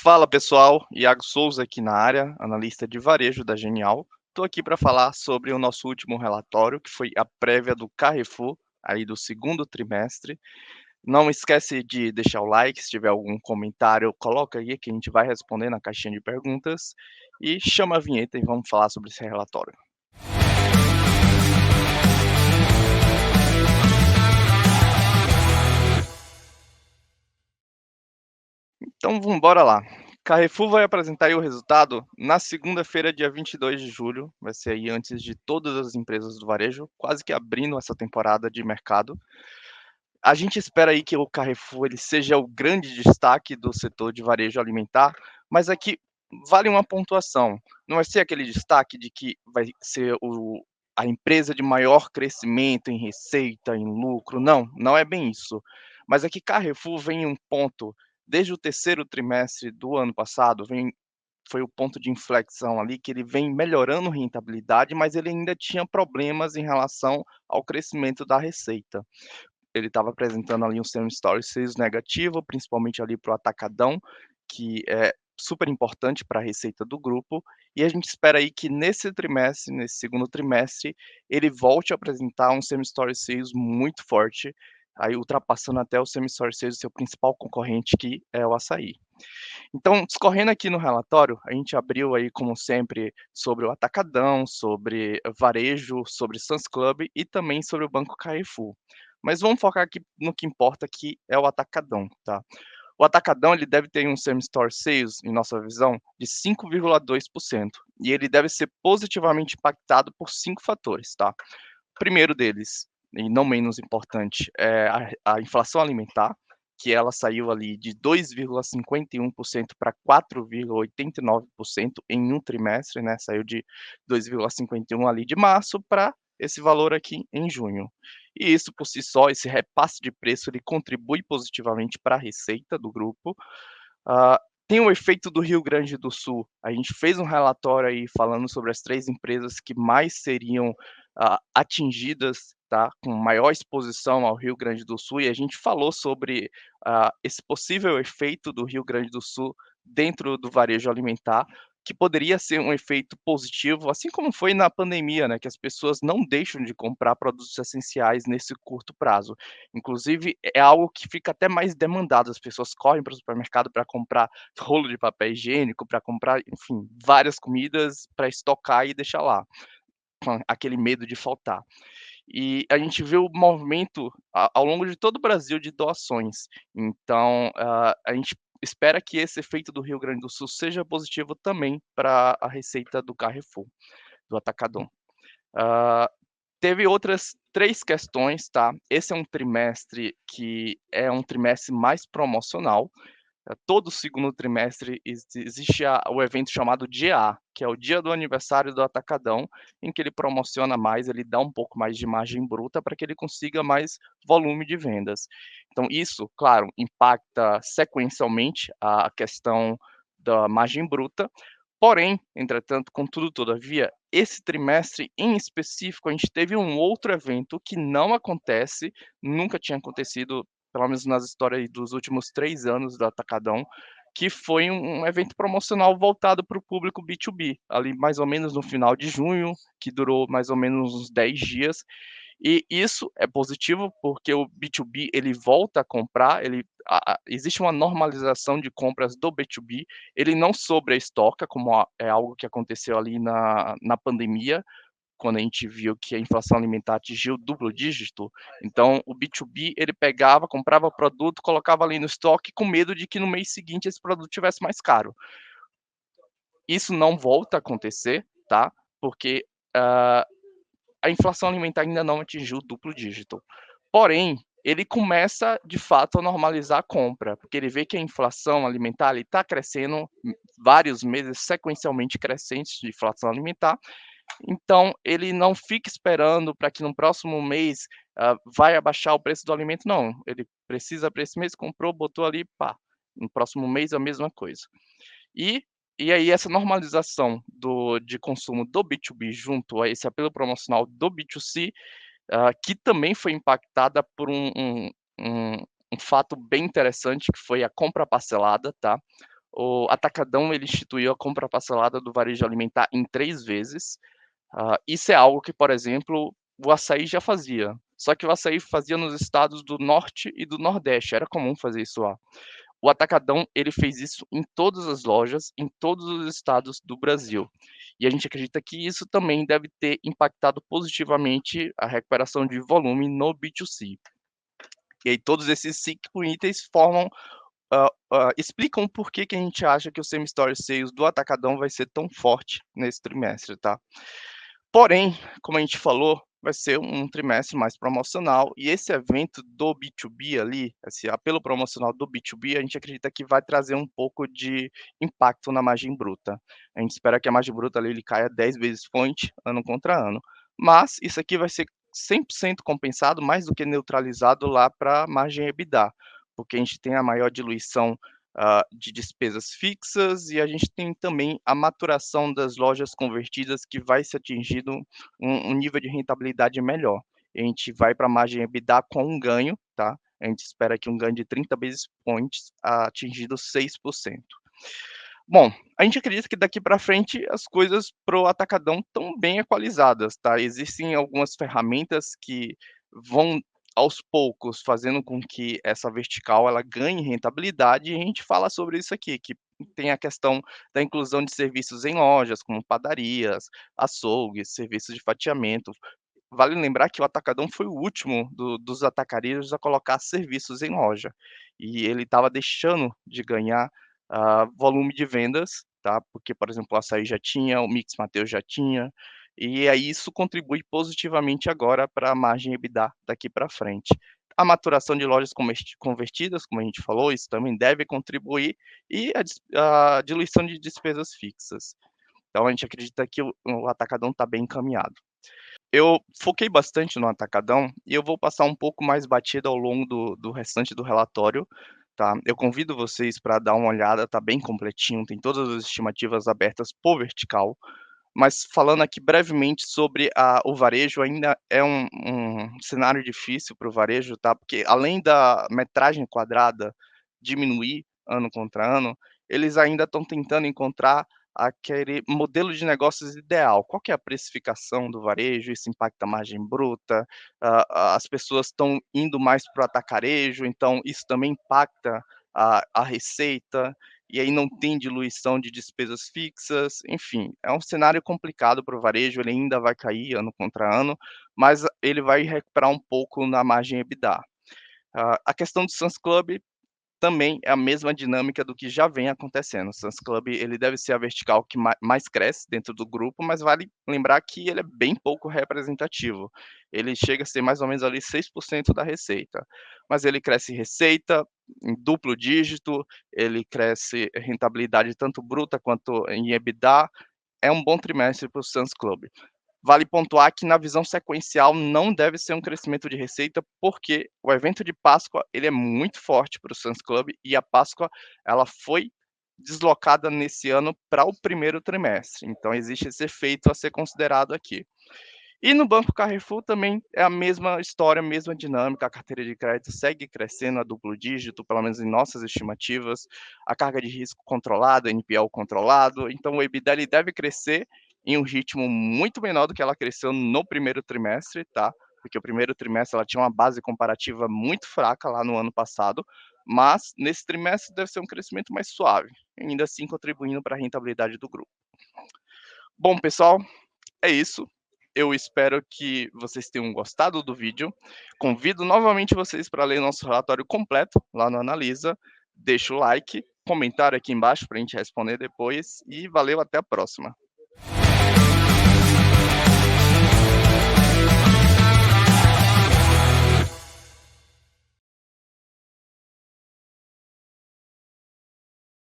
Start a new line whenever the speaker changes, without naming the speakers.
Fala pessoal, Iago Souza aqui na área, analista de varejo da Genial. Estou aqui para falar sobre o nosso último relatório, que foi a prévia do Carrefour, aí do segundo trimestre. Não esquece de deixar o like, se tiver algum comentário, coloca aí que a gente vai responder na caixinha de perguntas. E chama a vinheta e vamos falar sobre esse relatório. Então vamos embora lá. Carrefour vai apresentar aí o resultado na segunda-feira, dia 22 de julho. Vai ser aí antes de todas as empresas do varejo, quase que abrindo essa temporada de mercado. A gente espera aí que o Carrefour ele seja o grande destaque do setor de varejo alimentar, mas aqui vale uma pontuação. Não vai ser aquele destaque de que vai ser a empresa de maior crescimento em receita, em lucro. Não, não é bem isso. Mas é que Carrefour vem em um ponto, desde o terceiro trimestre do ano passado, foi o ponto de inflexão ali, que ele vem melhorando rentabilidade, mas ele ainda tinha problemas em relação ao crescimento da receita. Ele estava apresentando ali um same store sales negativo, principalmente ali para o atacadão, que é super importante para a receita do grupo, e a gente espera aí que nesse trimestre, nesse segundo trimestre, ele volte a apresentar um same store sales muito forte, aí ultrapassando até o same store sales do seu principal concorrente, que é o açaí. Então, discorrendo aqui no relatório, a gente abriu aí, como sempre, sobre o atacadão, sobre varejo, sobre Sam's Club e também sobre o Banco Carrefour. Mas vamos focar aqui no que importa, que é o atacadão, tá? O atacadão ele deve ter um same store sales, em nossa visão, de 5,2%, e ele deve ser positivamente impactado por 5 fatores, tá? O primeiro deles, e não menos importante, é a inflação alimentar, que ela saiu ali de 2,51% para 4,89% em um trimestre, né, saiu de 2,51 ali de março para esse valor aqui em junho. E isso por si só, esse repasse de preço, ele contribui positivamente para a receita do grupo. Ah, tem o efeito do Rio Grande do Sul. A gente fez um relatório aí falando sobre as 3 empresas que mais seriam, atingidas, tá, com maior exposição ao Rio Grande do Sul, e a gente falou sobre, esse possível efeito do Rio Grande do Sul dentro do varejo alimentar, que poderia ser um efeito positivo, assim como foi na pandemia, né, que as pessoas não deixam de comprar produtos essenciais nesse curto prazo. Inclusive, é algo que fica até mais demandado, as pessoas correm para o supermercado para comprar rolo de papel higiênico, para comprar, enfim, várias comidas para estocar e deixar lá, com aquele medo de faltar. E a gente vê o movimento ao longo de todo o Brasil de doações. Então, a gente espera que esse efeito do Rio Grande do Sul seja positivo também para a receita do Carrefour, do Atacadão. Ah, Teve outras 3 questões, tá. Esse é um trimestre que é um trimestre mais promocional. Todo segundo trimestre existe o evento chamado Dia A, que é o dia do aniversário do atacadão, em que ele promociona mais, ele dá um pouco mais de margem bruta para que ele consiga mais volume de vendas. Então isso, claro, impacta sequencialmente a questão da margem bruta, porém, entretanto, contudo, todavia, esse trimestre em específico, a gente teve um outro evento que não acontece, nunca tinha acontecido, pelo menos nas histórias dos últimos 3 anos do Atacadão, que foi um evento promocional voltado para o público B2B, ali mais ou menos no final de junho, que durou mais ou menos uns 10 dias, e isso é positivo, porque o B2B ele volta a comprar, existe uma normalização de compras do B2B, ele não sobreestoca, como é algo que aconteceu ali na pandemia, quando a gente viu que a inflação alimentar atingiu duplo dígito. Então o B2B ele pegava, comprava produto, colocava ali no estoque com medo de que no mês seguinte esse produto tivesse mais caro. Isso não volta a acontecer, tá, porque, hã, a inflação alimentar ainda não atingiu o duplo dígito. Porém, ele começa de fato a normalizar a compra, porque ele vê que a inflação alimentar está crescendo, vários meses sequencialmente crescentes de inflação alimentar, então ele não fica esperando para que no próximo mês, vai abaixar o preço do alimento, não, ele precisa para esse mês, comprou, botou ali, pá, no próximo mês a mesma coisa. E e aí essa normalização de consumo do B2B junto a esse apelo promocional do B2C, que também foi impactada por um fato bem interessante, que foi a compra parcelada, tá. O Atacadão ele instituiu a compra parcelada do varejo alimentar em 3 vezes. Isso é algo que, por exemplo, o açaí já fazia, só que o açaí fazia nos estados do norte e do nordeste, era comum fazer isso lá. O Atacadão, ele fez isso em todas as lojas, em todos os estados do Brasil. E a gente acredita que isso também deve ter impactado positivamente a recuperação de volume no B2C. E aí todos esses 5 itens formam explicam por que que a gente acha que o Same Store Sales do Atacadão vai ser tão forte nesse trimestre, tá. Porém, como a gente falou, vai ser um trimestre mais promocional e esse evento do B2B ali, esse apelo promocional do B2B, a gente acredita que vai trazer um pouco de impacto na margem bruta. A gente espera que a margem bruta ali ele caia 10 vezes point ano contra ano, mas isso aqui vai ser 100% compensado, mais do que neutralizado lá para a margem EBITDA, porque a gente tem a maior diluição de despesas fixas e a gente tem também a maturação das lojas convertidas que vai ser atingido um nível de rentabilidade melhor. A gente vai para a margem EBITDA com um ganho, tá? A gente espera que um ganho de 30 basis points atingido 6%. Bom, a gente acredita que daqui para frente as coisas para o atacadão estão bem equalizadas, tá? Existem algumas ferramentas que vão aos poucos fazendo com que essa vertical ela ganhe rentabilidade e a gente fala sobre isso aqui, que tem a questão da inclusão de serviços em lojas, como padarias, açougues, serviços de fatiamento. Vale lembrar que o atacadão foi o último dos atacarejos a colocar serviços em loja, e ele estava deixando de ganhar, volume de vendas, tá, porque, por exemplo, o açaí já tinha, o Mix Mateus já tinha, e aí isso contribui positivamente agora para a margem EBITDA daqui para frente. A maturação de lojas convertidas, como a gente falou, isso também deve contribuir, e a diluição de despesas fixas. Então a gente acredita que o atacadão está bem encaminhado. Eu foquei bastante no atacadão e eu vou passar um pouco mais batida ao longo do restante do relatório, tá. Eu convido vocês para dar uma olhada, tá bem completinho, tem todas as estimativas abertas por vertical, mas falando aqui brevemente sobre o varejo, ainda é um cenário difícil para o varejo, tá, porque além da metragem quadrada diminuir ano contra ano, eles ainda estão tentando encontrar aquele modelo de negócios ideal. Qual que é a precificação do varejo? Isso impacta a margem bruta, as pessoas estão indo mais para o atacarejo, então isso também impacta a receita, e aí não tem diluição de despesas fixas, enfim, é um cenário complicado para o varejo, ele ainda vai cair ano contra ano, mas ele vai recuperar um pouco na margem EBITDA. A questão do Sam's Club também é a mesma dinâmica do que já vem acontecendo. O Sam's Club, ele deve ser a vertical que mais cresce dentro do grupo, mas vale lembrar que ele é bem pouco representativo. Ele chega a ser mais ou menos ali 6% da receita, mas ele cresce receita em duplo dígito, ele cresce rentabilidade tanto bruta quanto em EBITDA. É um bom trimestre para o Sam's Club. Vale pontuar que na visão sequencial não deve ser um crescimento de receita, porque o evento de Páscoa, ele é muito forte para o Sam's Club e a Páscoa, ela foi deslocada nesse ano para o primeiro trimestre, então existe esse efeito a ser considerado aqui. E no Banco Carrefour também é a mesma história, a mesma dinâmica, a carteira de crédito segue crescendo a duplo dígito, pelo menos em nossas estimativas, a carga de risco controlada, NPL controlado, então o EBITDA ele deve crescer em um ritmo muito menor do que ela cresceu no primeiro trimestre, tá? Porque o primeiro trimestre ela tinha uma base comparativa muito fraca lá no ano passado, mas nesse trimestre deve ser um crescimento mais suave, ainda assim contribuindo para a rentabilidade do grupo. Bom, pessoal, é isso. Eu espero que vocês tenham gostado do vídeo. Convido novamente vocês para ler nosso relatório completo lá no Analisa. Deixa o like, comentário aqui embaixo para a gente responder depois e valeu, até a próxima.